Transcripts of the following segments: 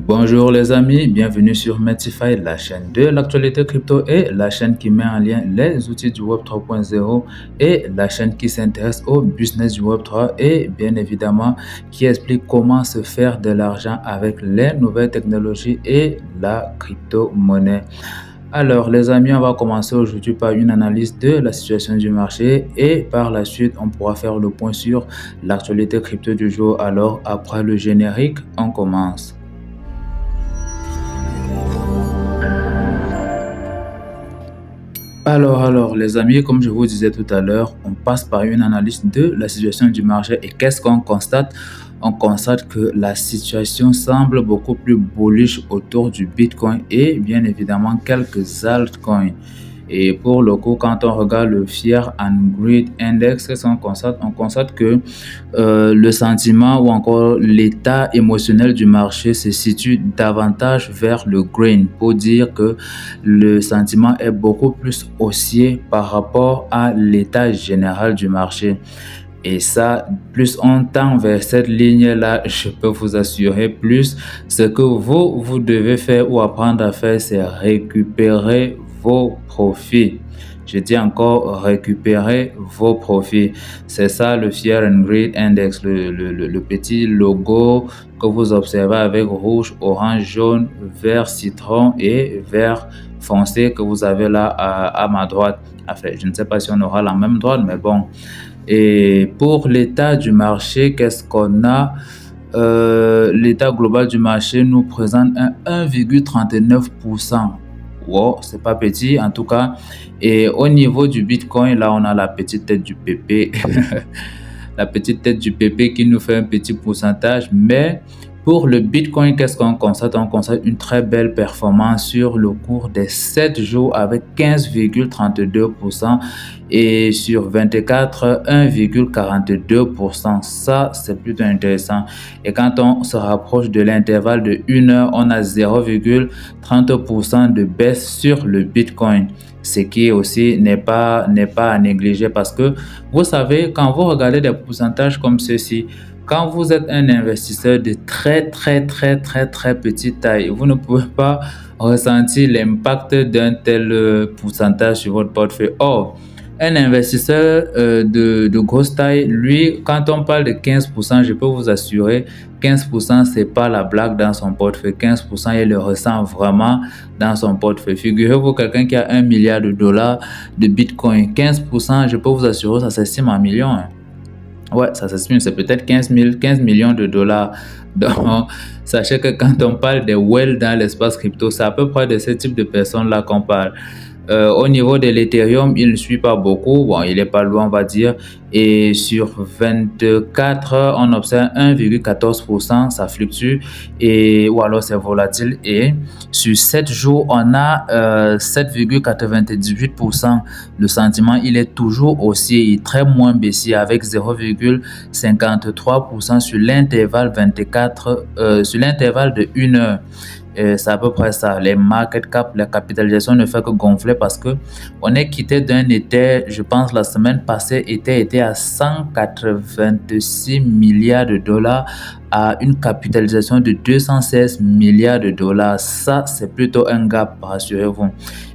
Bonjour les amis, bienvenue sur Metify, la chaîne de l'actualité crypto et la chaîne qui met en lien les outils du Web 3.0 et la chaîne qui s'intéresse au business du Web 3 et bien évidemment qui explique comment se faire de l'argent avec les nouvelles technologies et la crypto-monnaie. Alors les amis, on va commencer aujourd'hui par une analyse de la situation du marché et par la suite on pourra faire le point sur l'actualité crypto du jour. Alors après le générique, on commence. Alors, les amis, comme je vous disais tout à l'heure, on passe par une analyse de la situation du marché. Et qu'est-ce qu'on constate? On constate que la situation semble beaucoup plus bullish autour du Bitcoin et bien évidemment quelques altcoins. Et pour le coup, quand on regarde le Fear and Greed Index, qu'est-ce qu'on constate? On constate que le sentiment ou encore l'état émotionnel du marché se situe davantage vers le green, pour dire que le sentiment est beaucoup plus haussier par rapport à l'état général du marché. Et ça, plus on tend vers cette ligne-là, je peux vous assurer, plus ce que vous devez faire ou apprendre à faire, c'est récupérer vos profits. Je dis encore récupérer vos profits. C'est ça le Fear and Greed Index, le petit logo que vous observez avec rouge, orange, jaune, vert, citron et vert foncé que vous avez là à ma droite. Enfin, je ne sais pas si on aura la même droite, mais bon. Et pour l'état du marché, qu'est-ce qu'on a? L'état global du marché nous présente un 1,39%. Wow, c'est pas petit en tout cas. Et au niveau du Bitcoin, là, on a la petite tête du PP. La petite tête du PP qui nous fait un petit pourcentage. Mais pour le Bitcoin, qu'est-ce qu'on constate? On constate une très belle performance sur le cours des 7 jours avec 15,32% et sur 24, 1,42%. Ça, c'est plutôt intéressant. Et quand on se rapproche de l'intervalle de 1 heure, on a 0,30% de baisse sur le Bitcoin. Ce qui aussi n'est pas à négliger parce que vous savez, quand vous regardez des pourcentages comme ceci, quand vous êtes un investisseur de très petite taille, vous ne pouvez pas ressentir l'impact d'un tel pourcentage sur votre portefeuille. Or, un investisseur de grosse taille, lui, quand on parle de 15%, je peux vous assurer, 15%, c'est pas la blague dans son portefeuille. 15%, il le ressent vraiment dans son portefeuille. Figurez-vous, quelqu'un qui a $1 milliard de Bitcoin, 15%, je peux vous assurer, ça s'estime en millions. Hein. Ouais, ça s'estime, c'est peut-être 15 millions de dollars. Donc, sachez que quand on parle des whales dans l'espace crypto, c'est à peu près de ce type de personnes-là qu'on parle. Au niveau de l'Ethereum, il ne suit pas beaucoup. Bon, il n'est pas loin, on va dire. Et sur 24 heures, on observe 1,14%. Ça fluctue ou alors c'est volatile. Et sur 7 jours, on a 7,98%. Le sentiment, il est toujours haussier. Il est très moins baissier avec 0,53% sur l'intervalle 24, sur l'intervalle de 1 heure. C'est à peu près ça. Les market cap, la capitalisation ne fait que gonfler parce que on est quitté d'un été, je pense la semaine passée, était à 186 milliards de dollars à une capitalisation de 216 milliards de dollars. Ça, c'est plutôt un gap, rassurez-vous.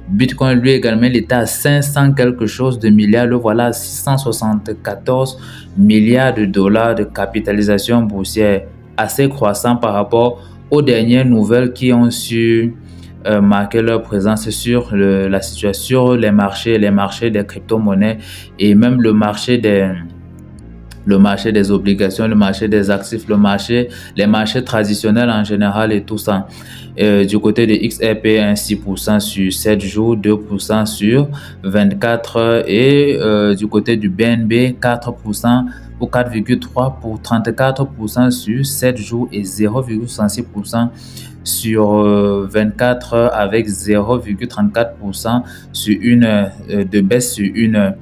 Bitcoin, lui également, il était à 500 quelque chose de milliards. Le voilà, 674 milliards de dollars de capitalisation boursière, assez croissant par rapport aux dernières nouvelles qui ont su marquer leur présence sur la situation, les marchés des crypto-monnaies et même le marché des obligations, le marché des actifs, les marchés traditionnels en général et tout ça. Du côté de XRP, 6% sur 7 jours, 2% sur 24 heures et du côté du BNB, 4% ou 4,3 pour 34% sur 7 jours et 0,66% sur 24 heures avec 0,34% sur une heure de baisse sur une heure.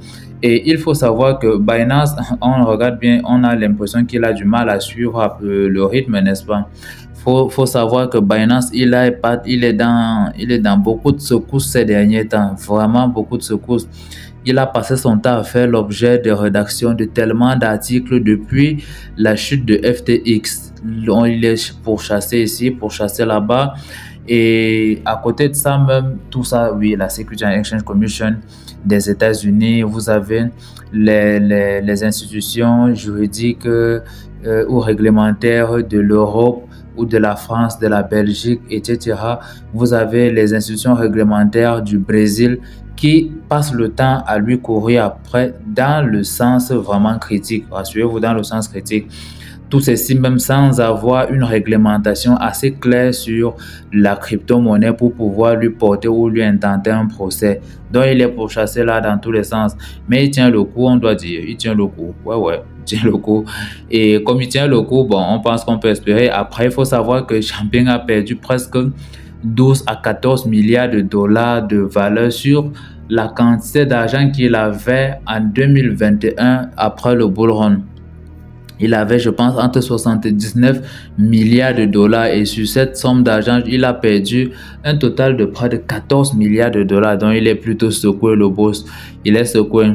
Et il faut savoir que Binance, on regarde bien, on a l'impression qu'il a du mal à suivre le rythme, n'est-ce pas? Faut savoir que Binance, il est dans beaucoup de secousses ces derniers temps, vraiment beaucoup de secousses. il a passé son temps à faire l'objet de rédaction de tellement d'articles depuis la chute de FTX. Il est pourchassé ici, pourchassé là-bas. Et à côté de ça, même tout ça, oui, la Securities and Exchange Commission des États-Unis, vous avez les institutions juridiques ou réglementaires de l'Europe ou de la France, de la Belgique, etc. Vous avez les institutions réglementaires du Brésil qui passent le temps à lui courir après dans le sens vraiment critique. Rassurez-vous, dans le sens critique. Tout ceci même sans avoir une réglementation assez claire sur la crypto-monnaie pour pouvoir lui porter ou lui intenter un procès. Donc il est pourchassé là dans tous les sens. Mais il tient le coup, on doit dire. Il tient le coup. Ouais, il tient le coup. Et comme il tient le coup, bon, on pense qu'on peut espérer. Après, il faut savoir que Champagne a perdu presque 12 à 14 milliards de dollars de valeur sur la quantité d'argent qu'il avait en 2021 après le bull run. Il avait, je pense, entre 79 milliards de dollars et sur cette somme d'argent, il a perdu un total de près de 14 milliards de dollars. Donc, il est plutôt secoué, le boss. Il est secoué.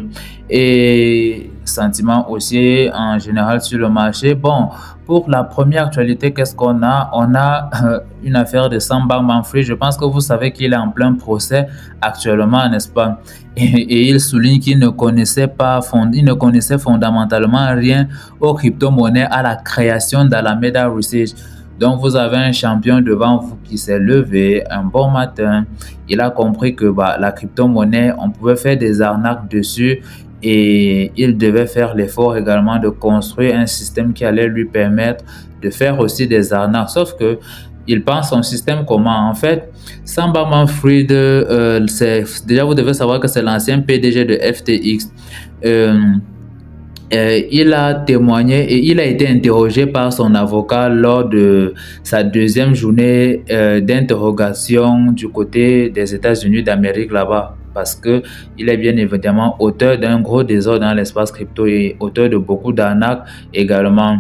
Et sentiment aussi en général sur le marché. Bon, pour la première actualité, qu'est-ce qu'on a? On a une affaire de Sam Bankman-Fried. Je pense que vous savez qu'il est en plein procès actuellement, n'est-ce pas? Et il souligne qu'il ne connaissait fondamentalement rien aux crypto-monnaies, à la création d'Alameda Research. Donc, vous avez un champion devant vous qui s'est levé un bon matin. Il a compris que la crypto-monnaie, on pouvait faire des arnaques dessus et il devait faire l'effort également de construire un système qui allait lui permettre de faire aussi des arnaques. Sauf que il pense son système comment? En fait, Sam Bankman-Fried, déjà vous devez savoir que c'est l'ancien PDG de FTX. Il a témoigné et il a été interrogé par son avocat lors de sa deuxième journée d'interrogation du côté des États-Unis d'Amérique là-bas. Parce qu'il est bien évidemment auteur d'un gros désordre dans l'espace crypto et auteur de beaucoup d'arnaques également.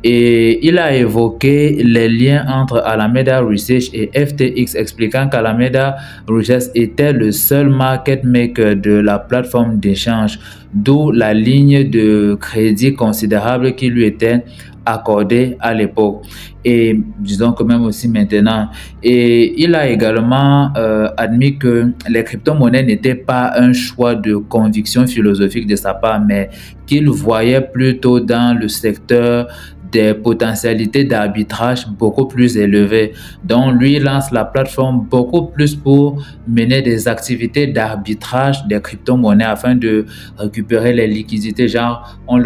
Et il a évoqué les liens entre Alameda Research et FTX, expliquant qu'Alameda Research était le seul market maker de la plateforme d'échange, d'où la ligne de crédit considérable qui lui était accordée à l'époque. Et disons que même aussi maintenant. Et il a également admis que les crypto-monnaies n'étaient pas un choix de conviction philosophique de sa part, mais qu'il voyait plutôt dans le secteur des potentialités d'arbitrage beaucoup plus élevées. Donc, lui lance la plateforme beaucoup plus pour mener des activités d'arbitrage des crypto-monnaies afin de récupérer les liquidités. Genre, on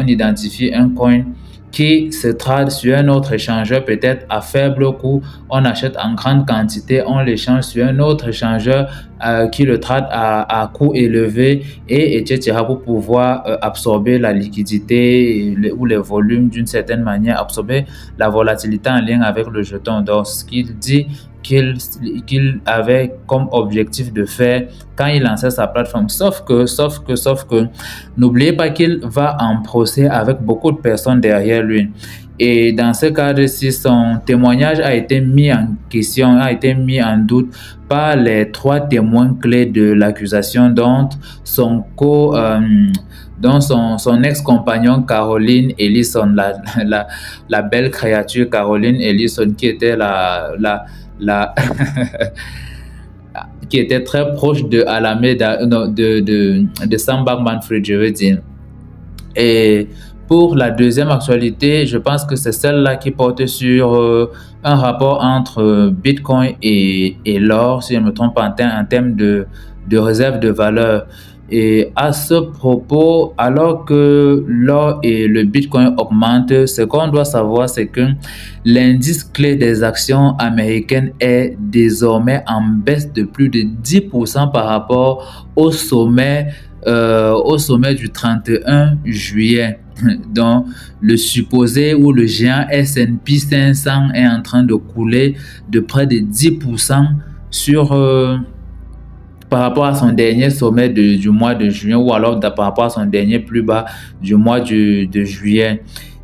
identifie un coin qui se trade sur un autre échangeur peut-être à faible coût, on achète en grande quantité, on l'échange sur un autre échangeur qui le trade à coût élevé et etc. pour pouvoir absorber la liquidité ou les volumes d'une certaine manière, absorber la volatilité en lien avec le jeton. Donc, ce qu'il dit qu'il avait comme objectif de faire quand il lançait sa plateforme. Sauf que, n'oubliez pas qu'il va en procès avec beaucoup de personnes derrière lui. Et dans ce cadre-ci, son témoignage a été mis en question, a été mis en doute par les 3 témoins clés de l'accusation, dont son ex-compagnon Caroline Ellison, la belle créature Caroline Ellison, qui était qui était très proche de Alameda, de Sam Bankman-Fried, je veux dire. Et pour la deuxième actualité, je pense que c'est celle-là qui porte sur un rapport entre Bitcoin et l'or, si je ne me trompe pas, en termes de réserve de valeur. Et à ce propos, alors que l'or et le Bitcoin augmentent, ce qu'on doit savoir, c'est que l'indice clé des actions américaines est désormais en baisse de plus de 10% par rapport au sommet du 31 juillet. Donc, le supposé ou le géant S&P 500 est en train de couler de près de 10% par rapport à son dernier sommet du mois de juin ou alors par rapport à son dernier plus bas du mois de juillet.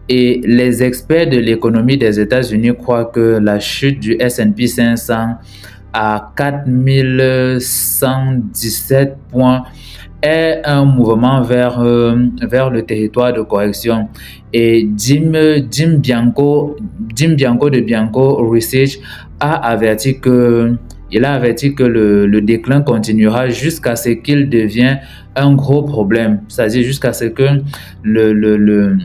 Et les experts de l'économie des États-Unis croient que la chute du S&P 500 à 4117 points est un mouvement vers le territoire de correction. Et Jim Bianco de Bianco Research a averti que il a averti que le déclin continuera jusqu'à ce qu'il devienne un gros problème, c'est-à-dire le, le, le,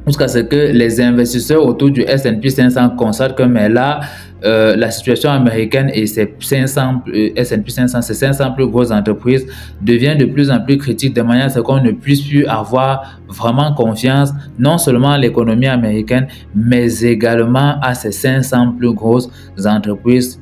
jusqu'à ce que les investisseurs autour du S&P 500 constatent que mais là, la situation américaine et ses 500 S&P 500, ces 500 plus grosses entreprises devient de plus en plus critique de manière à ce qu'on ne puisse plus avoir vraiment confiance non seulement à l'économie américaine, mais également à ces 500 plus grosses entreprises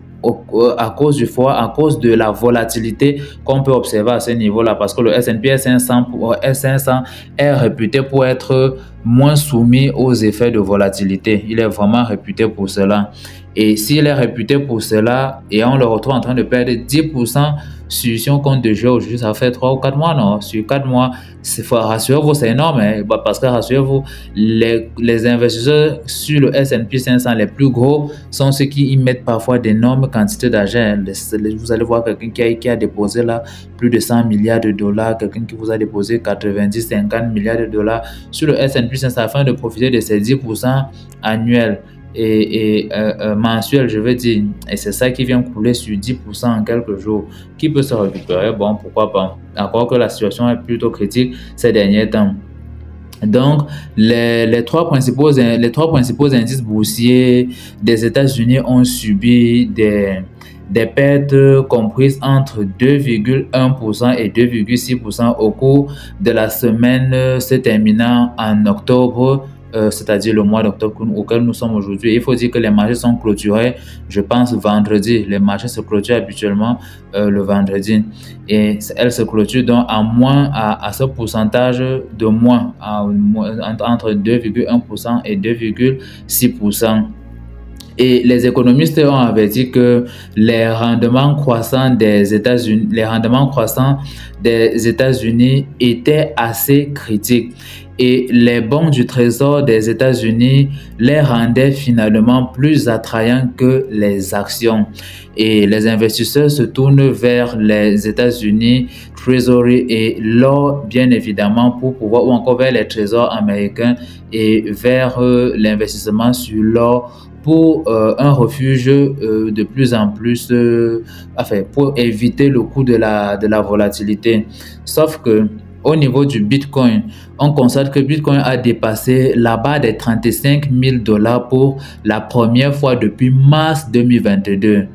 à cause du froid, à cause de la volatilité qu'on peut observer à ce niveau-là, parce que le S&P 500, S500 est réputé pour être moins soumis aux effets de volatilité. Il est vraiment réputé pour cela. Et s'il est réputé pour cela, et on le retrouve en train de perdre 10% sur son compte de jeu aujourd'hui, ça fait 3 ou 4 mois, non? Sur 4 mois, rassurez-vous, c'est énorme, hein? Parce que rassurez-vous, les investisseurs sur le S&P 500, les plus gros, sont ceux qui y mettent parfois d'énormes quantités d'argent. Vous allez voir quelqu'un qui a déposé là plus de 100 milliards de dollars, quelqu'un qui vous a déposé 90, 50 milliards de dollars sur le S&P 500 afin de profiter de ces 10% annuels et mensuel, je veux dire, et c'est ça qui vient couler sur 10% en quelques jours, qui peut se récupérer, bon, pourquoi pas, encore que la situation est plutôt critique ces derniers temps. Donc, les trois principaux indices boursiers des États-Unis ont subi des pertes comprises entre 2,1% et 2,6% au cours de la semaine se terminant en octobre, c'est-à-dire le mois d'octobre auquel nous sommes aujourd'hui. Il faut dire que les marchés sont clôturés, je pense, vendredi. Les marchés se clôturent habituellement le vendredi. Et elles se clôturent donc à ce pourcentage de moins, entre 2,1% et 2,6%. Et les économistes ont averti que les rendements croissants des États-Unis étaient assez critiques. Et les bons du Trésor des États-Unis les rendaient finalement plus attrayants que les actions. Et les investisseurs se tournent vers les États-Unis, Treasury et l'or, bien évidemment, pour pouvoir, ou encore vers les trésors américains et vers l'investissement sur l'or pour un refuge de plus en plus, pour éviter le coût de la volatilité. Sauf que au niveau du Bitcoin, on constate que Bitcoin a dépassé la barre des 35 000 $ pour la première fois depuis mars 2022.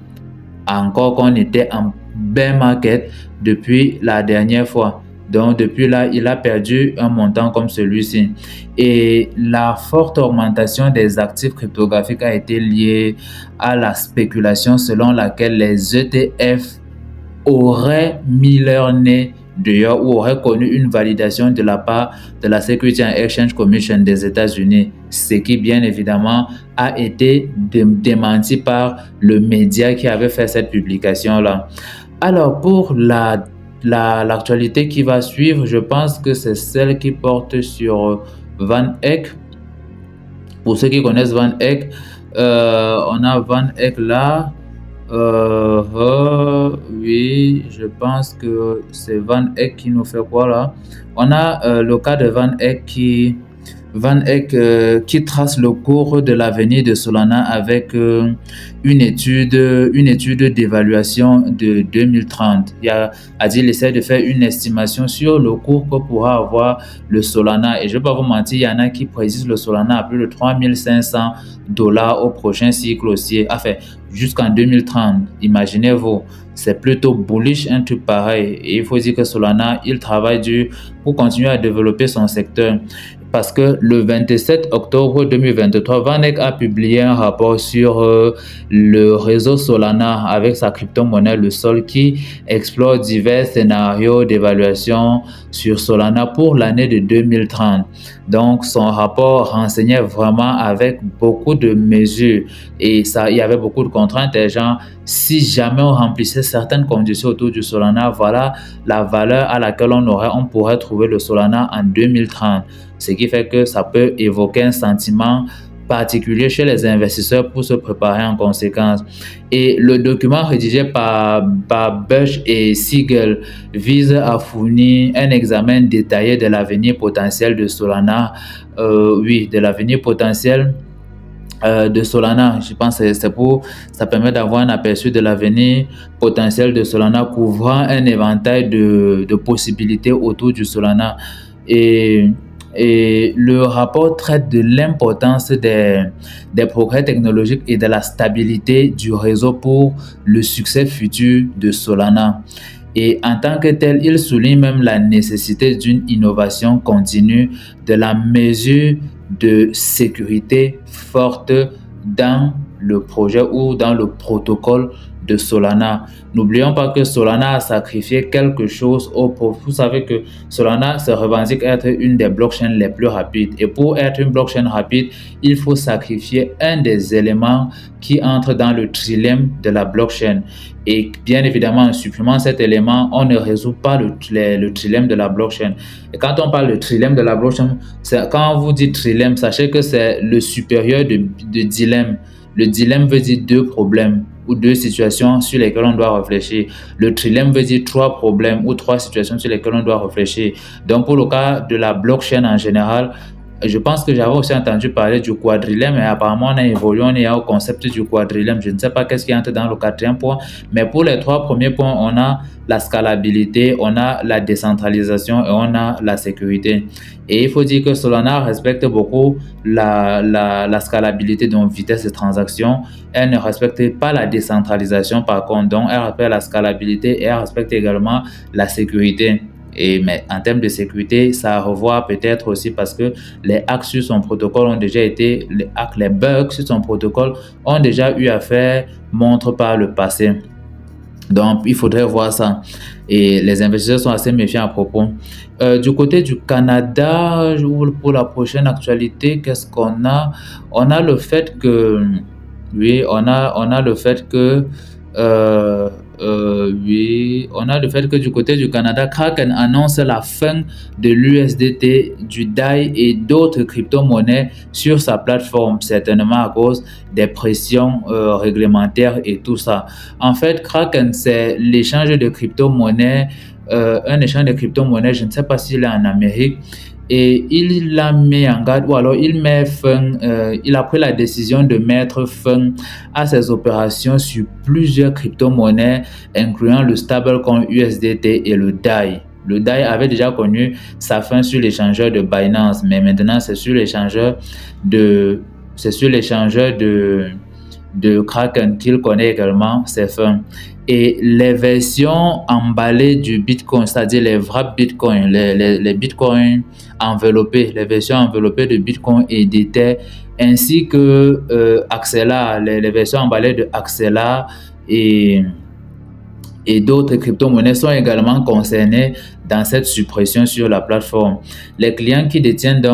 Encore qu'on était en bear market depuis la dernière fois. Donc, depuis là, il a perdu un montant comme celui-ci. Et la forte augmentation des actifs cryptographiques a été liée à la spéculation selon laquelle les ETF auraient mis leur nez dehors ou auraient connu une validation de la part de la Securities and Exchange Commission des États-Unis, ce qui bien évidemment a été démenti par le média qui avait fait cette publication-là. Alors, pour l'actualité qui va suivre, je pense que c'est celle qui porte sur Van Eck. Pour ceux qui connaissent Van Eck, on a Van Eck là. Oui, je pense que c'est Van Eck qui nous fait quoi là. On a le cas de Van Eck qui trace le cours de l'avenir de Solana avec une étude d'évaluation de 2030. Il essaie de faire une estimation sur le cours que pourra avoir le Solana. Et je ne vais pas vous mentir, il y en a qui précisent le Solana à plus de 3500 $ au prochain cycle haussier. Enfin, jusqu'en 2030. Imaginez-vous, c'est plutôt bullish un truc pareil. Et il faut dire que Solana, il travaille dur pour continuer à développer son secteur. Parce que le 27 octobre 2023, Van Eck a publié un rapport sur le réseau Solana avec sa crypto-monnaie, le Sol, qui explore divers scénarios d'évaluation sur Solana pour l'année de 2030. Donc, son rapport renseignait vraiment avec beaucoup de mesures et il y avait beaucoup de contraintes. Et genre, si jamais on remplissait certaines conditions autour du Solana, voilà la valeur à laquelle on pourrait trouver le Solana en 2030. Ce qui fait que ça peut évoquer un sentiment particulier chez les investisseurs pour se préparer en conséquence. Et le document rédigé par Bush et Siegel vise à fournir un examen détaillé de l'avenir potentiel de Solana. De l'avenir potentiel de Solana. Je pense que ça permet d'avoir un aperçu de l'avenir potentiel de Solana, couvrant un éventail de possibilités autour du Solana. Et le rapport traite de l'importance des progrès technologiques et de la stabilité du réseau pour le succès futur de Solana. Et en tant que tel, il souligne même la nécessité d'une innovation continue, de la mesure de sécurité forte dans le projet ou dans le protocole de Solana. N'oublions pas que Solana a sacrifié quelque chose au profit. Vous savez que Solana se revendique être une des blockchains les plus rapides. Et pour être une blockchain rapide, il faut sacrifier un des éléments qui entre dans le trilemme de la blockchain. Et bien évidemment, en supprimant cet élément, on ne résout pas le trilemme de la blockchain. Et quand on parle de trilemme de la blockchain, quand on vous dit trilemme, sachez que c'est le supérieur de dilemme. Le dilemme veut dire deux problèmes ou deux situations sur lesquelles on doit réfléchir. Le trilemme veut dire trois problèmes ou trois situations sur lesquelles on doit réfléchir. Donc, pour le cas de la blockchain en général, je pense que j'avais aussi entendu parler du quadrilemme, mais apparemment on a évolué, on est au concept du quadrilemme. Je ne sais pas qu'est-ce qui entre dans le quatrième point, mais pour les trois premiers points, on a la scalabilité, on a la décentralisation et on a la sécurité. Et il faut dire que Solana respecte beaucoup la scalabilité, donc vitesse de transaction. Elle ne respecte pas la décentralisation par contre, donc elle respecte la scalabilité et elle respecte également la sécurité. Mais en termes de sécurité, ça revoit peut-être aussi parce que les hacks sur son protocole ont déjà été, les bugs sur son protocole ont déjà eu à faire montre par le passé. Donc, il faudrait voir ça. Et les investisseurs sont assez méfiants à propos. Du côté du Canada, pour la prochaine actualité, qu'est-ce qu'on a? On a le fait que, on a le fait que du côté du Canada, Kraken annonce la fin de l'USDT, du DAI et d'autres crypto-monnaies sur sa plateforme, certainement à cause des pressions réglementaires et tout ça. En fait, Kraken, c'est l'échange de crypto-monnaies, un échange de crypto-monnaies, je ne sais pas s'il est en Amérique, et il l'a mis en garde, ou alors il a pris la décision de mettre fin à ses opérations sur plusieurs crypto-monnaies, incluant le stablecoin USDT et le DAI. Le DAI avait déjà connu sa fin sur l'échangeur de Binance, mais maintenant c'est sur l'échangeur de Kraken qu'il connaît également ses fins. Et les versions emballées du Bitcoin, c'est-à-dire les vrais Bitcoins, les Bitcoins enveloppés, les versions enveloppées de Bitcoin et d'Ether, ainsi que Axela, les versions emballées de Axela et d'autres crypto-monnaies sont également concernées dans cette suppression sur la plateforme. Les clients qui détiennent des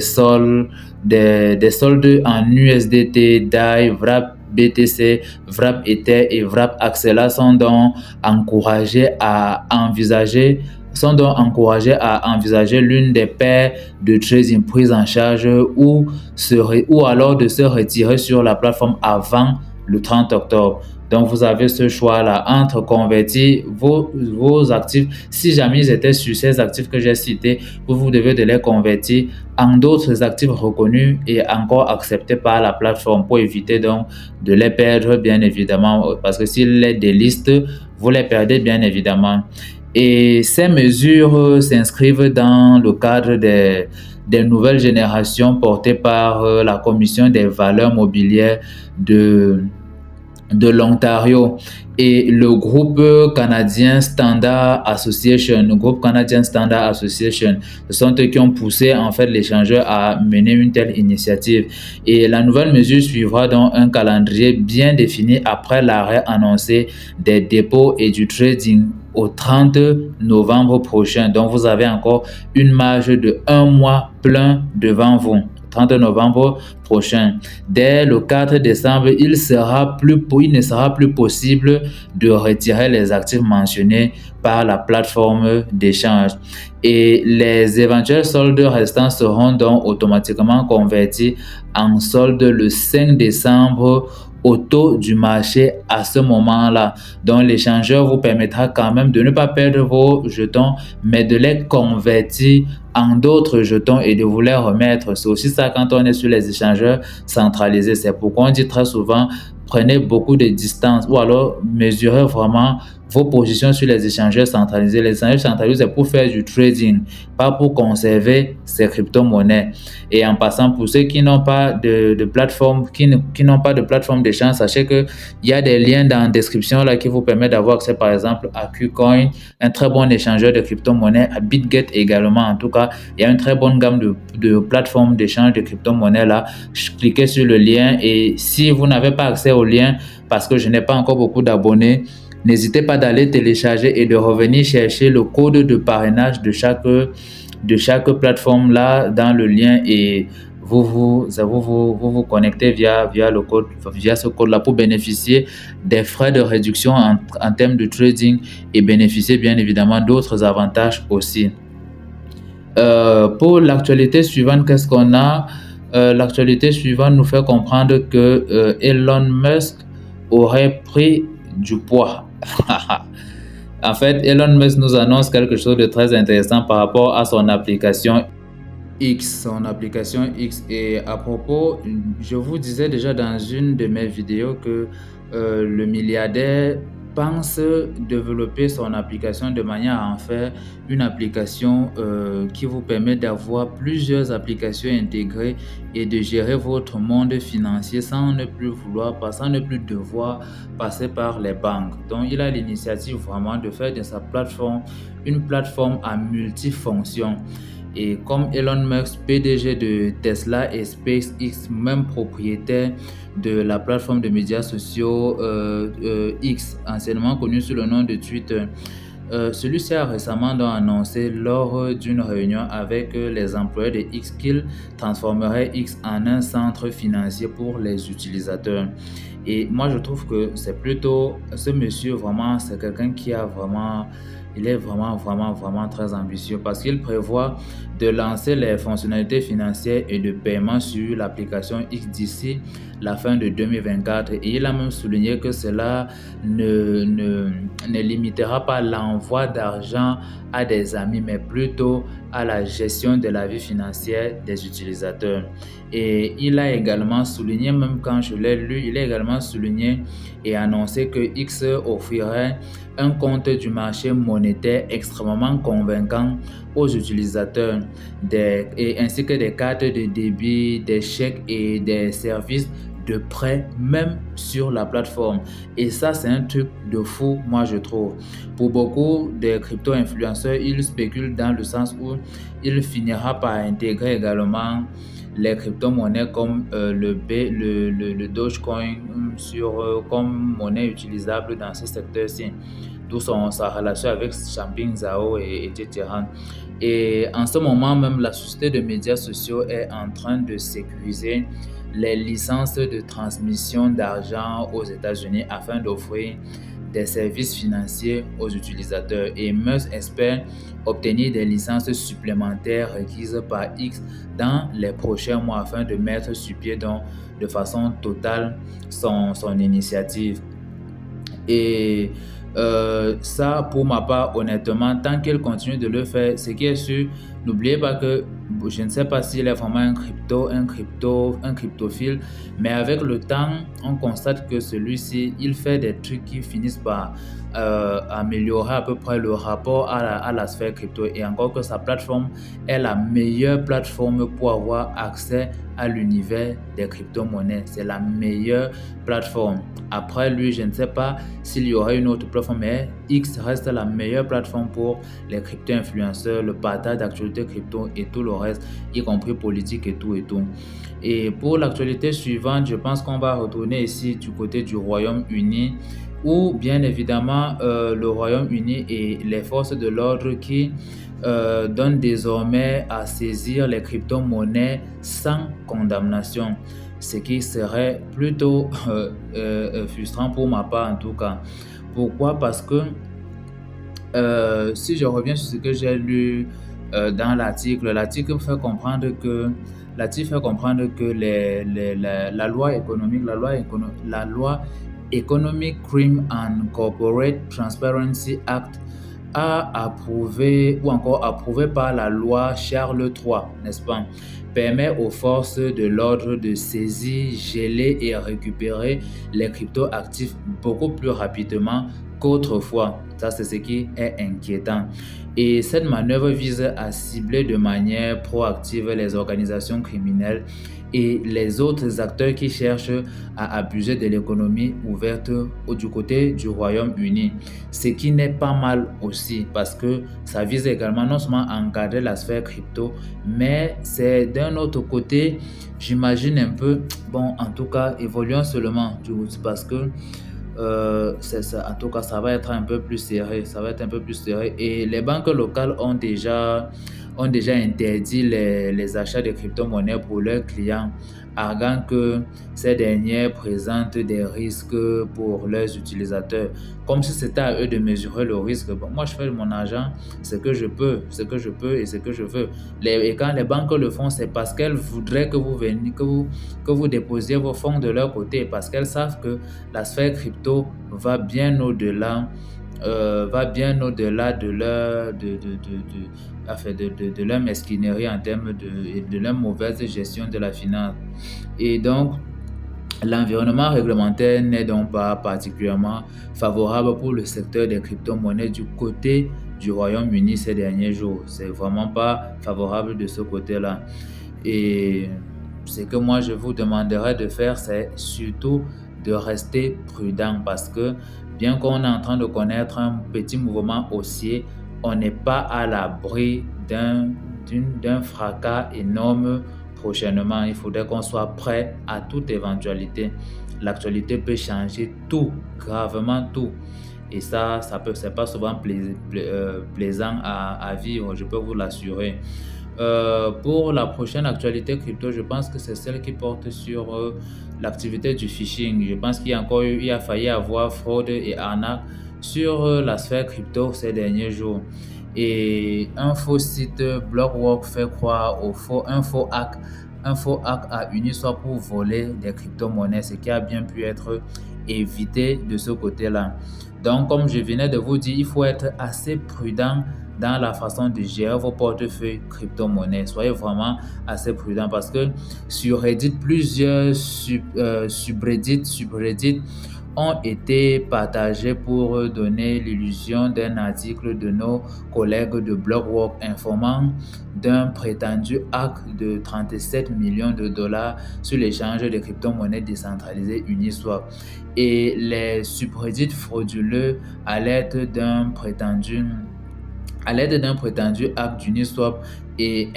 soldes en USDT, DAI, WRAP, BTC, WRAP Ether et WRAP Axela sont donc encouragés à envisager l'une des paires de trading prises en charge ou alors de se retirer sur la plateforme avant le 30 octobre. Donc, vous avez ce choix-là entre convertir vos actifs. Si jamais ils étaient sur ces actifs que j'ai cités, vous devez de les convertir en d'autres actifs reconnus et encore acceptés par la plateforme pour éviter donc de les perdre, bien évidemment. Parce que s'ils les délistent, vous les perdez, bien évidemment. Et ces mesures s'inscrivent dans le cadre des nouvelles générations portées par la Commission des valeurs mobilières de l'Ontario et le groupe canadien Standard Association. Ce sont eux qui ont poussé en fait l'échangeur à mener une telle initiative. Et la nouvelle mesure suivra donc un calendrier bien défini après l'arrêt annoncé des dépôts et du trading au 30 novembre prochain. Donc vous avez encore une marge de 1 mois plein devant vous. 30 novembre prochain. Dès le 4 décembre, il ne sera plus possible de retirer les actifs mentionnés par la plateforme d'échange et les éventuels soldes restants seront donc automatiquement convertis en solde le 5 décembre au taux du marché à ce moment-là. Donc l'échangeur vous permettra quand même de ne pas perdre vos jetons, mais de les convertir en d'autres jetons et de vous les remettre. C'est aussi ça quand on est sur les échangeurs centralisés. C'est pourquoi on dit très souvent, prenez beaucoup de distance ou alors mesurez vraiment vos positions sur les échangeurs centralisés. Les échangeurs centralisés, c'est pour faire du trading, pas pour conserver ces crypto-monnaies. Et en passant, pour ceux qui n'ont pas de plateforme, qui n'ont pas de plateforme d'échange, sachez qu'il y a des liens dans la description là qui vous permettent d'avoir accès, par exemple, à KuCoin, un très bon échangeur de crypto-monnaies, à BitGet également. En tout cas, il y a une très bonne gamme de plateformes d'échange de crypto-monnaies là. Cliquez sur le lien et si vous n'avez pas accès au lien, parce que je n'ai pas encore beaucoup d'abonnés, n'hésitez pas d'aller télécharger et de revenir chercher le code de parrainage de chaque plateforme là dans le lien et vous connectez via ce code là pour bénéficier des frais de réduction en termes de trading et bénéficier bien évidemment d'autres avantages aussi. Pour l'actualité suivante, qu'est-ce qu'on a? L'actualité suivante nous fait comprendre que Elon Musk aurait pris du poids. En fait, Elon Musk nous annonce quelque chose de très intéressant par rapport à son application X. Et à propos, je vous disais déjà dans une de mes vidéos que le milliardaire pense développer son application de manière à en faire une application qui vous permet d'avoir plusieurs applications intégrées et de gérer votre monde financier sans ne plus devoir passer par les banques. Donc, il a l'initiative vraiment de faire de sa plateforme une plateforme à multifonctions. Et comme Elon Musk, PDG de Tesla et SpaceX, même propriétaire de la plateforme de médias sociaux X, anciennement connue sous le nom de Twitter, celui-ci a récemment donc annoncé lors d'une réunion avec les employés de X qu'il transformerait X en un centre financier pour les utilisateurs. Et moi, je trouve que c'est plutôt ce monsieur vraiment, c'est quelqu'un qui a vraiment, il est vraiment très ambitieux parce qu'il prévoit de lancer les fonctionnalités financières et de paiement sur l'application X d'ici la fin de 2024. Et il a même souligné que cela ne limitera pas l'envoi d'argent à des amis, mais plutôt à la gestion de la vie financière des utilisateurs. Et il a également souligné, même quand je l'ai lu, il a également souligné et annoncé que X offrirait un compte du marché monétaire extrêmement convaincant aux utilisateurs ainsi que des cartes de débit, des chèques et des services de prêt même sur la plateforme. Et ça, c'est un truc de fou, moi je trouve. Pour beaucoup des crypto-influenceurs, ils spéculent dans le sens où il finira par intégrer également les crypto-monnaies comme le Dogecoin comme monnaie utilisable dans ce secteur-ci, d'où sa relation avec Champing Zhao etc. Et en ce moment même, la société de médias sociaux est en train de sécuriser les licences de transmission d'argent aux États-Unis afin d'offrir des services financiers aux utilisateurs. Et Musk espère obtenir des licences supplémentaires requises par X dans les prochains mois afin de mettre sur pied donc, de façon totale son initiative. Et ça, pour ma part, honnêtement, tant qu'il continue de le faire, ce qui est sûr, n'oubliez pas que je ne sais pas s'il est vraiment un cryptophile, mais avec le temps, on constate que celui-ci, il fait des trucs qui finissent par améliorer à peu près le rapport à la sphère crypto. Et encore que sa plateforme est la meilleure plateforme pour avoir accès à l'univers des crypto-monnaies. C'est la meilleure plateforme. Après lui, je ne sais pas s'il y aurait une autre plateforme, mais X reste la meilleure plateforme pour les crypto-influenceurs, le partage d'actualités crypto et tout le reste, y compris politique et tout. Et pour l'actualité suivante, je pense qu'on va retourner ici du côté du Royaume-Uni, où bien évidemment le Royaume-Uni et les forces de l'ordre qui donne désormais à saisir les crypto-monnaies sans condamnation, ce qui serait plutôt frustrant pour ma part en tout cas. Pourquoi? Parce que si je reviens sur ce que j'ai lu dans l'article fait comprendre que la loi économique, la loi Economic Crime and Corporate Transparency Act a approuvé ou encore approuvé par la loi Charles III, n'est-ce pas, permet aux forces de l'ordre de saisir, geler et récupérer les cryptoactifs beaucoup plus rapidement qu'autrefois. Ça, c'est ce qui est inquiétant. Et cette manœuvre vise à cibler de manière proactive les organisations criminelles et les autres acteurs qui cherchent à abuser de l'économie ouverte du côté du Royaume-Uni. Ce qui n'est pas mal aussi parce que ça vise également non seulement à encadrer la sphère crypto, mais c'est d'un autre côté, j'imagine un peu, bon, en tout cas, évoluons seulement parce que en tout cas, ça va être un peu plus serré. Ça va être un peu plus serré. Et les banques locales ont déjà interdit les achats de crypto-monnaies pour leurs clients, arguant que ces dernières présentent des risques pour leurs utilisateurs. Comme si c'était à eux de mesurer le risque. Bon, moi, je fais de mon argent ce que je peux et ce que je veux. Et quand les banques le font, c'est parce qu'elles voudraient que vous veniez, que vous déposiez vos fonds de leur côté, parce qu'elles savent que la sphère crypto va bien au-delà de leur mesquinerie en termes de leur mauvaise gestion de la finance. Et donc, l'environnement réglementaire n'est donc pas particulièrement favorable pour le secteur des crypto-monnaies du côté du Royaume-Uni ces derniers jours. C'est vraiment pas favorable de ce côté-là. Et ce que moi je vous demanderais de faire, c'est surtout de rester prudent parce que bien qu'on est en train de connaître un petit mouvement haussier, on n'est pas à l'abri d'un fracas énorme prochainement. Il faudrait qu'on soit prêt à toute éventualité. L'actualité peut changer tout, gravement tout. Et c'est pas souvent plaisant à vivre, je peux vous l'assurer. Pour la prochaine actualité crypto, je pense que c'est celle qui porte sur l'activité du phishing. Je pense qu'il y a failli avoir fraude et arnaque sur la sphère crypto ces derniers jours. Et un faux site BlockWalk fait croire un faux hack à Uniswap pour voler des crypto-monnaies, ce qui a bien pu être évité de ce côté-là. Donc, comme je venais de vous dire, il faut être assez prudent dans la façon de gérer vos portefeuilles crypto-monnaies. Soyez vraiment assez prudent parce que sur Reddit, plusieurs subreddits ont été partagés pour donner l'illusion d'un article de nos collègues de BlockWalk informant d'un prétendu hack de 37 millions de dollars sur l'échange de crypto-monnaies décentralisées Uniswap. Et les subreddits frauduleux à l'aide d'un prétendu hack d'Uniswap et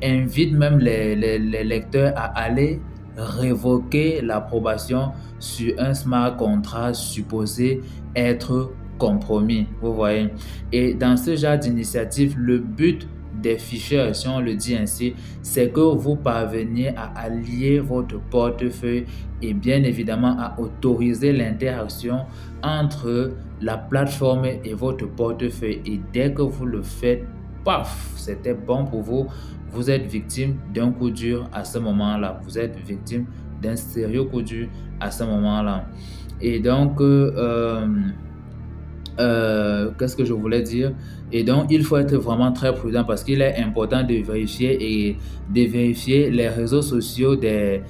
invite même les lecteurs à aller révoquer l'approbation sur un smart contract supposé être compromis, vous voyez. Et dans ce genre d'initiative, le but des fichiers, si on le dit ainsi, c'est que vous parveniez à allier votre portefeuille et bien évidemment à autoriser l'interaction entre la plateforme et votre portefeuille. Et dès que vous le faites, paf, c'était bon pour vous. Vous êtes victime d'un coup dur à ce moment-là. Vous êtes victime d'un sérieux coup dur à ce moment-là. Et donc, qu'est-ce que je voulais dire? Et donc, il faut être vraiment très prudent parce qu'il est important de vérifier les réseaux sociaux des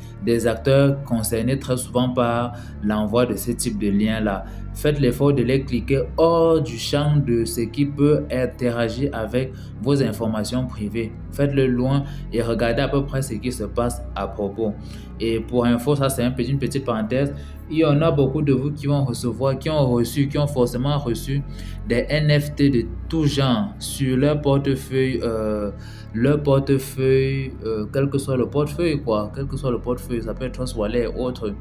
acteurs concernés très souvent par l'envoi de ce type de liens-là. Faites l'effort de les cliquer hors du champ de ce qui peut interagir avec vos informations privées. Faites-le loin et regardez à peu près ce qui se passe à propos. Et pour info, ça c'est une petite parenthèse. Il y en a beaucoup de vous qui ont forcément reçu des NFT de tout genre sur leur portefeuille, quel que soit le portefeuille, ça peut être Trust Wallet et autres.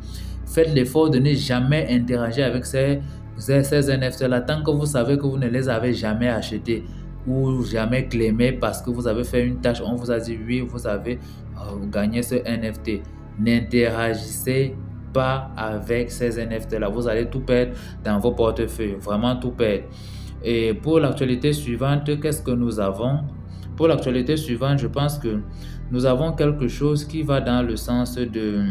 Faites l'effort de ne jamais interagir avec ces ces NFT-là, tant que vous savez que vous ne les avez jamais achetés ou jamais claimés parce que vous avez fait une tâche, on vous a dit oui, vous avez gagné ce NFT. N'interagissez pas avec ces NFT-là. Vous allez tout perdre dans vos portefeuilles, vraiment tout perdre. Et pour l'actualité suivante, qu'est-ce que nous avons? Pour l'actualité suivante, je pense que nous avons quelque chose qui va dans le sens de...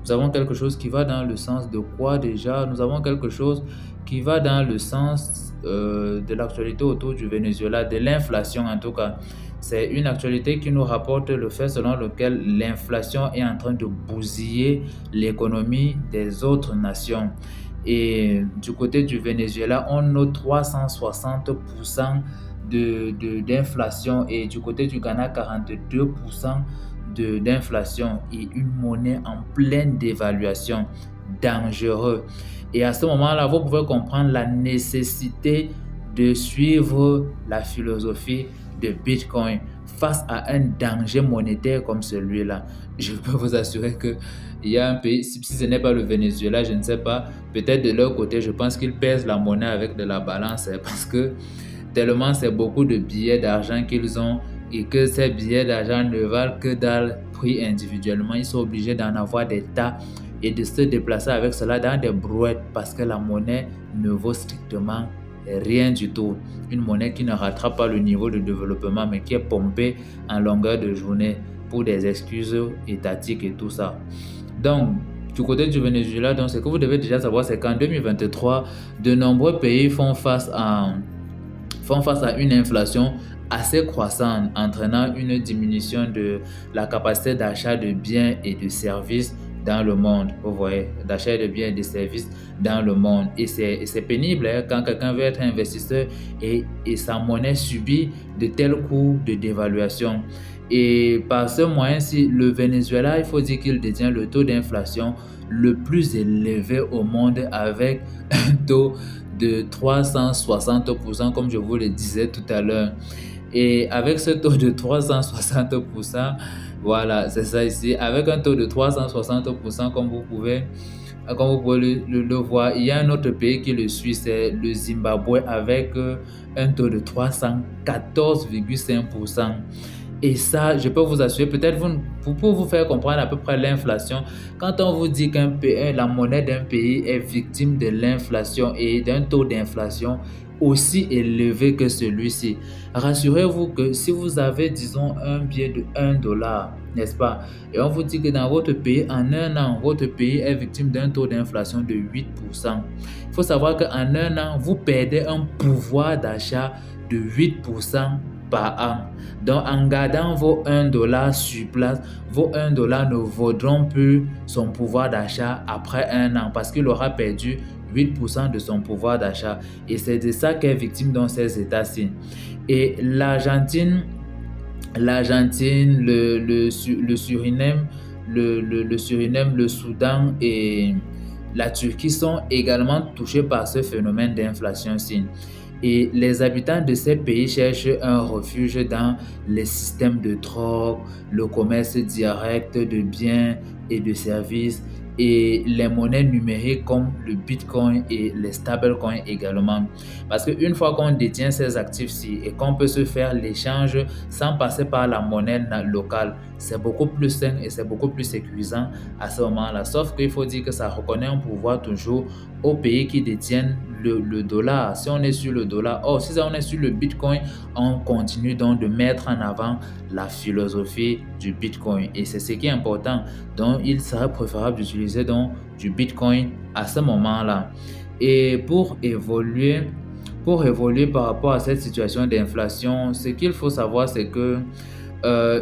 Nous avons quelque chose qui va dans le sens de quoi déjà? Nous avons quelque chose qui va dans le sens de l'actualité autour du Venezuela, de l'inflation en tout cas. C'est une actualité qui nous rapporte le fait selon lequel l'inflation est en train de bousiller l'économie des autres nations. Et du côté du Venezuela, on note 360% d'inflation et du côté du Ghana, 42% d'inflation et une monnaie en pleine dévaluation, dangereux. Et à ce moment-là, vous pouvez comprendre la nécessité de suivre la philosophie de Bitcoin face à un danger monétaire comme celui-là. Je peux vous assurer que il y a un pays, si ce n'est pas le Venezuela, je ne sais pas, peut-être de leur côté, je pense qu'ils pèsent la monnaie avec de la balance parce que tellement c'est beaucoup de billets d'argent qu'ils ont et que ces billets d'argent ne valent que dalle pris individuellement. Ils sont obligés d'en avoir des tas et de se déplacer avec cela dans des brouettes parce que la monnaie ne vaut strictement rien du tout. Une monnaie qui ne rattrape pas le niveau de développement mais qui est pompée en longueur de journée pour des excuses étatiques et tout ça. Donc, du côté du Venezuela, donc, ce que vous devez déjà savoir, c'est qu'en 2023, de nombreux pays font face à une inflation assez croissante, entraînant une diminution de la capacité d'achat de biens et de services dans le monde. Vous voyez, d'achat de biens et de services dans le monde. Et c'est pénible hein, quand quelqu'un veut être investisseur et sa monnaie subit de tels coups de dévaluation. Et par ce moyen-ci, le Venezuela, il faut dire qu'il détient le taux d'inflation le plus élevé au monde avec un taux de 360%, comme je vous le disais tout à l'heure. Et avec ce taux de 360%, voilà, c'est ça ici, avec un taux de 360%, comme vous pouvez le voir, il y a un autre pays qui le suit, c'est le Zimbabwe, avec un taux de 314,5%. Et ça, je peux vous assurer, peut-être pour vous faire comprendre à peu près l'inflation, quand on vous dit que la monnaie d'un pays est victime de l'inflation et d'un taux d'inflation aussi élevé que celui-ci, rassurez-vous que si vous avez, disons, un billet de $1, n'est-ce pas, et on vous dit que dans votre pays, en un an, votre pays est victime d'un taux d'inflation de 8%. Il faut savoir qu'en un an, vous perdez un pouvoir d'achat de 8% par an. Donc, en gardant vos $1 sur place, vos $1 ne vaudront plus son pouvoir d'achat après un an parce qu'il aura perdu 8% de son pouvoir d'achat. Et c'est de ça qu'est victime dans ces États-ci. Et l'Argentine, le Suriname, le Soudan et la Turquie sont également touchés par ce phénomène d'inflation-ci. Et les habitants de ces pays cherchent un refuge dans les systèmes de troc, le commerce direct de biens et de services et les monnaies numériques comme le Bitcoin et les stablecoins également. Parce qu'une fois qu'on détient ces actifs-ci et qu'on peut se faire l'échange sans passer par la monnaie locale, c'est beaucoup plus sain et c'est beaucoup plus sécurisant à ce moment-là. Sauf qu'il faut dire que ça reconnaît un pouvoir toujours aux pays qui détiennent le dollar. Si on est sur le dollar, si on est sur le Bitcoin, on continue donc de mettre en avant la philosophie du Bitcoin. Et c'est ce qui est important. Donc, il serait préférable d'utiliser donc du Bitcoin à ce moment-là. Et pour évoluer par rapport à cette situation d'inflation, ce qu'il faut savoir, c'est que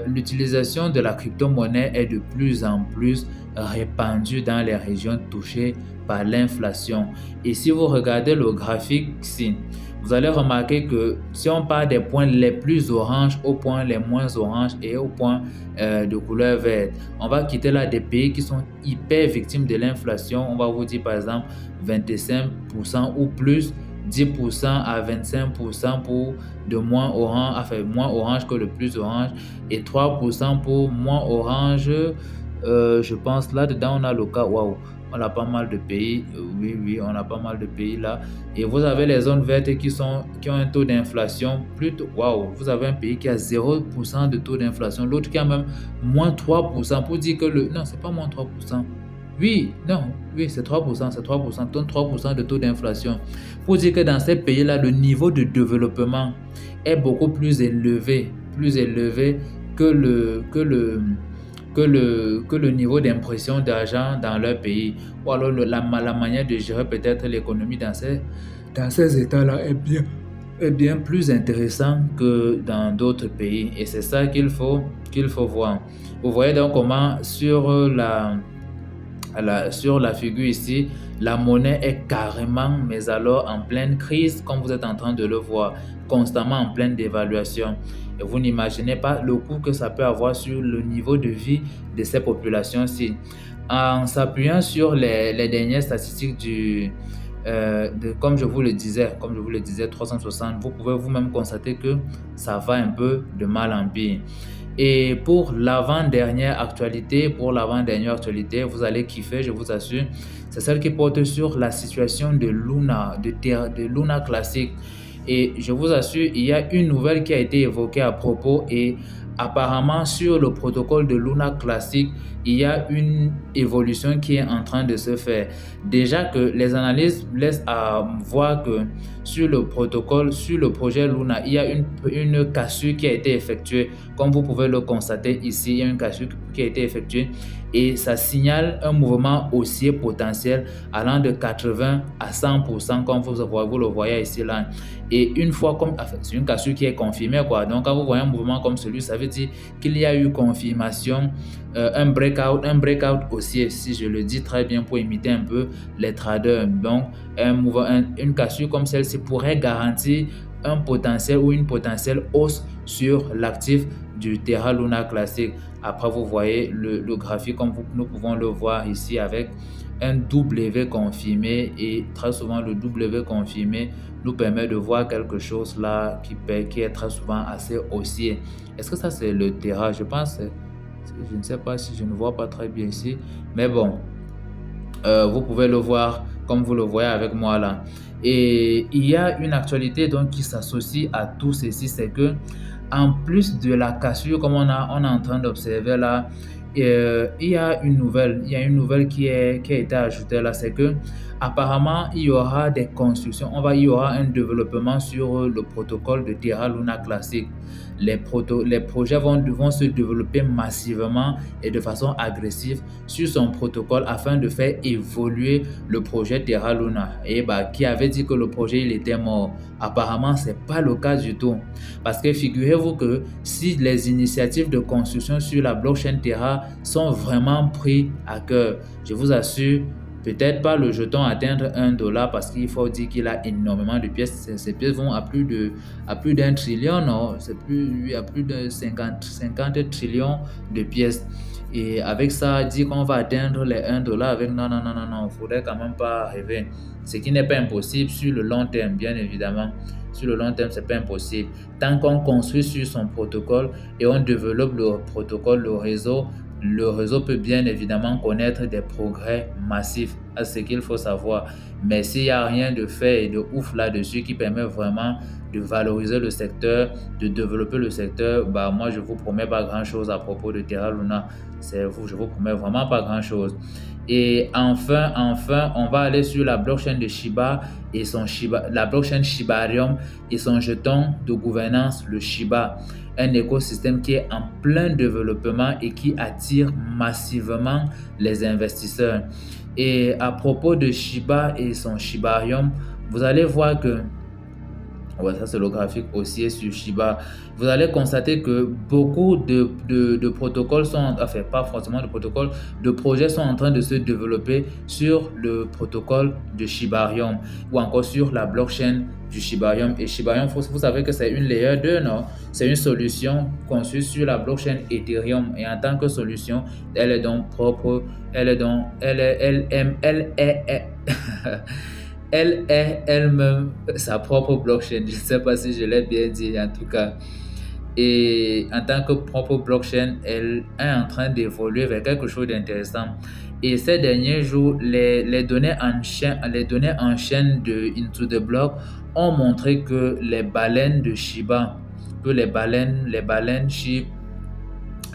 l'utilisation de la crypto-monnaie est de plus en plus répandue dans les régions touchées par l'inflation. Et si vous regardez le graphique ici, vous allez remarquer que si on part des points les plus oranges aux points les moins oranges et aux points de couleur verte, on va quitter là des pays qui sont hyper victimes de l'inflation. On va vous dire par exemple 25% ou plus, 10% à 25% pour de moins orange, enfin moins orange que le plus orange et 3% pour moins orange. Je pense là-dedans on a le cas, waouh, On a pas mal de pays, oui, oui, on a pas mal de pays là. Et vous avez les zones vertes qui ont un taux d'inflation plutôt, waouh, vous avez un pays qui a 0% de taux d'inflation, l'autre qui a même moins 3%, pour dire que non, c'est pas moins 3%. Oui, non, oui, c'est 3%, c'est 3%, donc 3% de taux d'inflation. Pour dire que dans ces pays-là, le niveau de développement est beaucoup plus élevé que le niveau d'impression d'argent dans leur pays. Ou alors la manière de gérer peut-être l'économie dans ces États-là est bien plus intéressant que dans d'autres pays. Et c'est ça qu'il faut voir. Vous voyez donc comment sur la figure ici, la monnaie est carrément, mais alors en pleine crise, comme vous êtes en train de le voir, constamment en pleine dévaluation. Et vous n'imaginez pas le coût que ça peut avoir sur le niveau de vie de ces populations-ci. En s'appuyant sur les dernières statistiques comme je vous le disais, 360, vous pouvez vous-même constater que ça va un peu de mal en pire. Et pour l'avant-dernière actualité, vous allez kiffer, je vous assure. C'est celle qui porte sur la situation de Luna, de Luna Classic. Et je vous assure, il y a une nouvelle qui a été évoquée à propos et apparemment sur le protocole de Luna Classic, il y a une évolution qui est en train de se faire. Déjà que les analyses laissent à voir que sur le protocole, sur le projet Luna, il y a une cassure qui a été effectuée. Comme vous pouvez le constater ici, il y a une cassure qui a été effectuée et ça signale un mouvement haussier potentiel allant de 80 à 100%, comme vous le voyez ici là. Et une fois c'est une cassure qui est confirmée quoi. Donc quand vous voyez un mouvement comme celui, ça veut dire qu'il y a eu confirmation, un breakout haussier, si je le dis très bien pour imiter un peu les traders. Donc une cassure comme celle-ci pourrait garantir un potentiel ou une potentielle hausse sur l'actif du Terra Luna Classic. Après, vous voyez le graphique comme nous pouvons le voir ici avec un W confirmé et très souvent le W confirmé nous permet de voir quelque chose là qui est très souvent assez haussier. Est-ce que ça c'est le Terra? Je pense, je ne sais pas si je ne vois pas très bien ici, mais bon, vous pouvez le voir comme vous le voyez avec moi là. Et il y a une actualité donc qui s'associe à tout ceci, c'est que en plus de la cassure comme on est en train d'observer là, il y a une nouvelle qui a été ajoutée là, c'est que apparemment il y aura des constructions, il y aura un développement sur le protocole de Terra Luna Classic. Les projets vont se développer massivement et de façon agressive sur son protocole afin de faire évoluer le projet Terra Luna. Et qui avait dit que le projet il était mort. Apparemment, ce n'est pas le cas du tout. Parce que figurez-vous que si les initiatives de construction sur la blockchain Terra sont vraiment prises à cœur, je vous assure, peut-être pas le jeton atteindre $1 parce qu'il faut dire qu'il a énormément de pièces. Ces pièces vont à plus d'1 trillion, non? Il y a plus de 50 trillions de pièces. Et avec ça, dire qu'on va atteindre les $1 avec non, il ne faudrait quand même pas rêver. Ce qui n'est pas impossible sur le long terme, bien évidemment. Sur le long terme, ce n'est pas impossible. Tant qu'on construit sur son protocole et on développe le protocole, le réseau peut bien évidemment connaître des progrès massifs, à ce qu'il faut savoir. Mais s'il n'y a rien de fait et de ouf là-dessus qui permet vraiment de valoriser le secteur, de développer le secteur, moi je vous promets pas grand-chose à propos de Terra Luna. Je vous promets vraiment pas grand-chose. Et enfin, on va aller sur la blockchain de Shiba et la blockchain Shibarium et son jeton de gouvernance, le Shiba. Un écosystème qui est en plein développement et qui attire massivement les investisseurs. Et à propos de Shiba et son Shibarium, vous allez voir que ça c'est le graphique haussier sur Shiba. Vous allez constater que beaucoup de protocoles pas forcément de protocoles, de projets sont en train de se développer sur le protocole de Shibarium ou encore sur la blockchain du Shibarium. Et Shibarium, vous savez que c'est une layer 2, non? C'est une solution conçue sur la blockchain Ethereum et en tant que solution, elle est donc propre, elle est elle-même sa propre blockchain. Je ne sais pas si je l'ai bien dit en tout cas. Et en tant que propre blockchain, elle est en train d'évoluer vers quelque chose d'intéressant. Et ces derniers jours, les données en chaîne de Into the Block ont montré que les baleines de Shiba, que les baleines SHIB,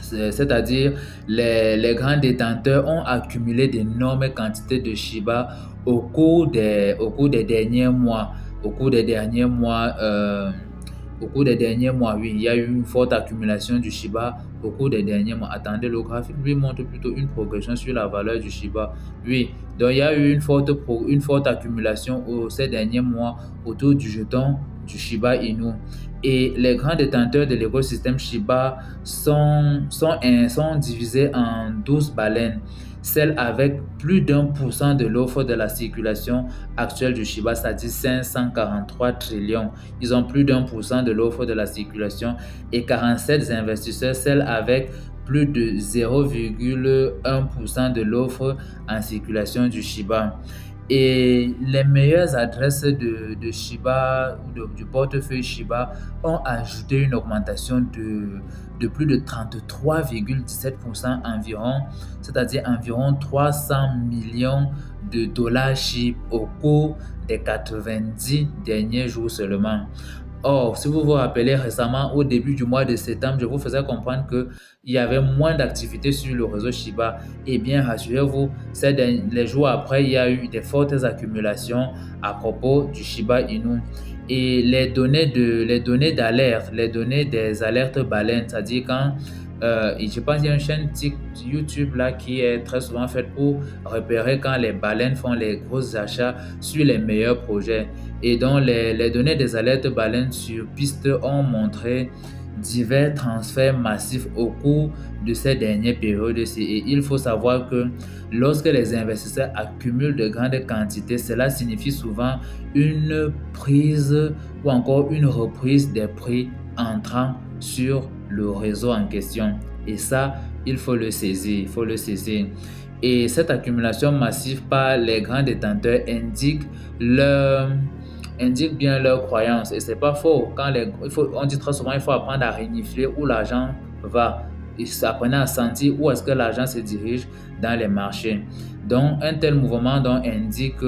c'est-à-dire les grands détenteurs ont accumulé d'énormes quantités de Shiba au cours des derniers mois. Au cours des derniers mois, oui, il y a eu une forte accumulation du Shiba au cours des derniers mois. Attendez, le graphique lui montre plutôt une progression sur la valeur du Shiba. Oui, donc il y a eu une forte accumulation ces derniers mois autour du jeton du Shiba Inu. Et les grands détenteurs de l'écosystème Shiba sont divisés en 12 baleines. Celles avec plus d'1% de l'offre de la circulation actuelle du Shiba, c'est-à-dire 543 trillions. Ils ont plus d'1% de l'offre de la circulation et 47 investisseurs, celles avec plus de 0,1% de l'offre en circulation du Shiba. Et les meilleures adresses de Shiba ou du portefeuille Shiba ont ajouté une augmentation de plus de 33,17% environ, c'est-à-dire environ 300 millions de dollars SHIB au cours des 90 derniers jours seulement. Or, si vous vous rappelez récemment, au début du mois de septembre, je vous faisais comprendre qu'il y avait moins d'activité sur le réseau Shiba. Eh bien, rassurez-vous, les jours après, il y a eu des fortes accumulations à propos du Shiba Inu. Et les données d'alerte, les données des alertes baleines, c'est-à-dire quand je pense qu'il y a une chaîne YouTube là qui est très souvent faite pour repérer quand les baleines font les gros achats sur les meilleurs projets. Et donc, les données des alertes baleines sur piste ont montré divers transferts massifs au cours de ces dernières périodes-ci. Et il faut savoir que lorsque les investisseurs accumulent de grandes quantités, cela signifie souvent une prise ou encore une reprise des prix entrant sur le réseau en question. Et ça, il faut le saisir, Et cette accumulation massive par les grands détenteurs indique bien leurs croyances. Et c'est pas faux. On dit très souvent qu'il faut apprendre à renifler où l'argent va. Apprenez à sentir où est-ce que l'argent se dirige dans les marchés. Donc, un tel mouvement indique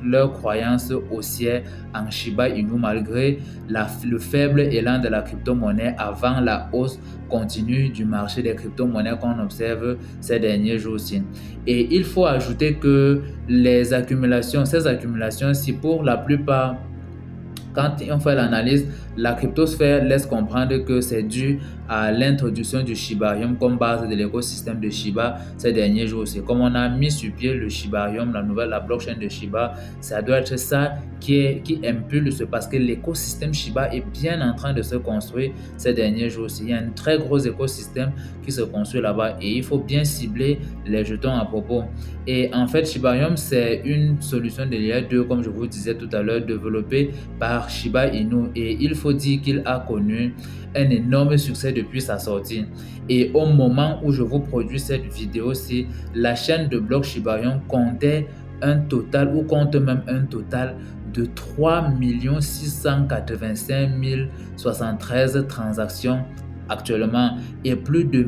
leur croyance haussière en Shiba Inu malgré le faible élan de la crypto-monnaie avant la hausse continue du marché des crypto-monnaies qu'on observe ces derniers jours-ci. Et il faut ajouter que ces accumulations, si pour la plupart, quand on fait l'analyse, la cryptosphère laisse comprendre que c'est dû à l'introduction du Shibarium comme base de l'écosystème de Shiba ces derniers jours. C'est comme on a mis sur pied le Shibarium, la blockchain de Shiba, ça doit être ça qui impulse parce que l'écosystème Shiba est bien en train de se construire ces derniers jours. Il y a un très gros écosystème qui se construit là-bas et il faut bien cibler les jetons à propos. Et en fait, Shibarium, c'est une solution de layer 2, comme je vous disais tout à l'heure, développée par Shiba Inu. Et il faut dire qu'il a connu un énorme succès depuis sa sortie. Et au moment où je vous produis cette vidéo-ci, la chaîne de blocs Shibarium compte même un total de 3 685 073 transactions actuellement et plus de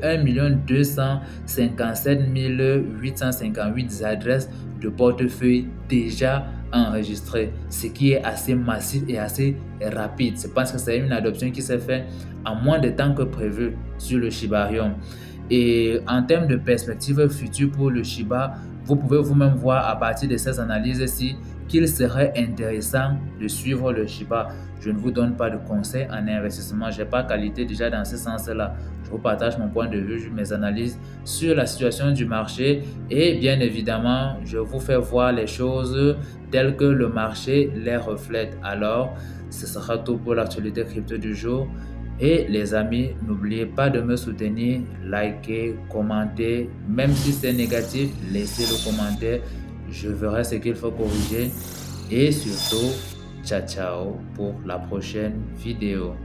1 257 858 adresses de portefeuille déjà enregistrées, ce qui est assez massif et assez rapide. C'est parce que c'est une adoption qui s'est faite en moins de temps que prévu sur le Shibarium. Et en termes de perspectives futures pour le Shiba, vous pouvez vous-même voir à partir de ces analyses-ci qu'il serait intéressant de suivre le Shiba. Je ne vous donne pas de conseils en investissement. Je n'ai pas qualité déjà dans ce sens-là. Je vous partage mon point de vue, mes analyses sur la situation du marché et bien évidemment, je vous fais voir les choses telles que le marché les reflète. Alors, ce sera tout pour l'actualité crypto du jour. Et les amis, n'oubliez pas de me soutenir, likez, commentez. Même si c'est négatif, laissez le commentaire. Je verrai ce qu'il faut corriger. Et surtout, ciao ciao pour la prochaine vidéo.